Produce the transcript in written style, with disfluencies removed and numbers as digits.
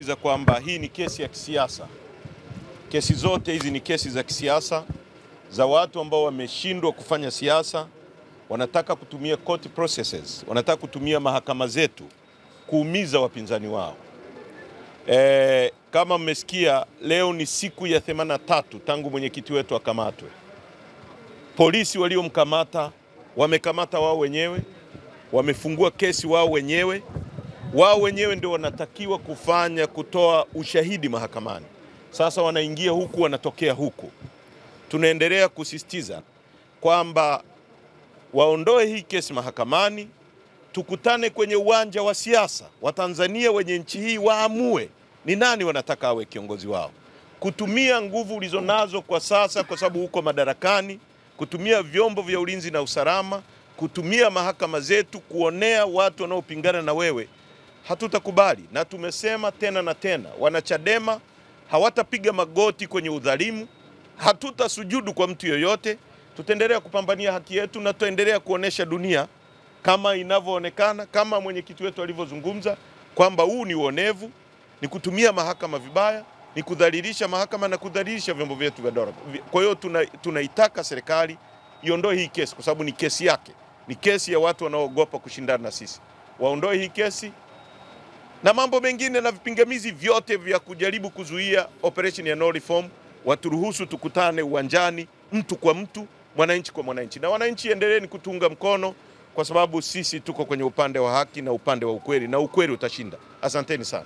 kusisitiza kwamba hii ni kesi ya kisiasa. Kesi zote hizi ni kesi za kisiasa za watu ambao wameshindwa kufanya siasa, wanataka kutumia court processes, wanataka kutumia mahakama zetu kuumiza wapinzani wao. Kama mmesikia, leo ni siku ya 83 tangu mwenyekiti wetu akamatwe. Polisi waliomkamata wamekamata wao wenyewe, wamefungua kesi wao wenyewe. Wao wenyewe ndio wanatakiwa kutoa ushahidi mahakamani. Sasa wanaingia huku, wanatokea huku. Tunaendelea kusisitiza kwamba waondoe hii kesi mahakamani, tukutane kwenye uwanja wa siasa. Watanzania wenye nchi hii waamue ni nani wanataka awe kiongozi wao. Kutumia nguvu ulizonazo kwa sasa kwa sababu uko madarakani, kutumia vyombo vya ulinzi na usalama, kutumia mahakama zetu kuonea watu wanaopingana na wewe, hatutakubali. Na tumesema tena na tena, wanachadema hawatapiga magoti kwenye udhalimu, hatutasujudu kwa mtu yoyote. Tutaendelea kupambania haki yetu na tutaendelea kuonesha dunia kama inavyoonekana, kama mwenyekiti wetu alivyozungumza kwamba huu ni uonevu, ni kutumia mahakama vibaya, ni kudhalilisha mahakama na kudhalilisha vyombo vyetu vya dola. Kwa hiyo tunaitaka serikali iondoe hii kesi kwa sababu ni kesi yake. Ni kesi ya watu wanaoogopa kushindana na sisi. Waondoe hii kesi na mambo mengine na vipingamizi vyote vya kujaribu kuzuia operation ya no reform. Waturuhusu tukutane uwanjani, mtu kwa mtu, mwananchi kwa mwananchi. Na wananchi endeleeni kutunga mkono kwa sababu sisi tuko kwenye upande wa haki na upande wa ukweli, na ukweli utashinda. Asanteni sana.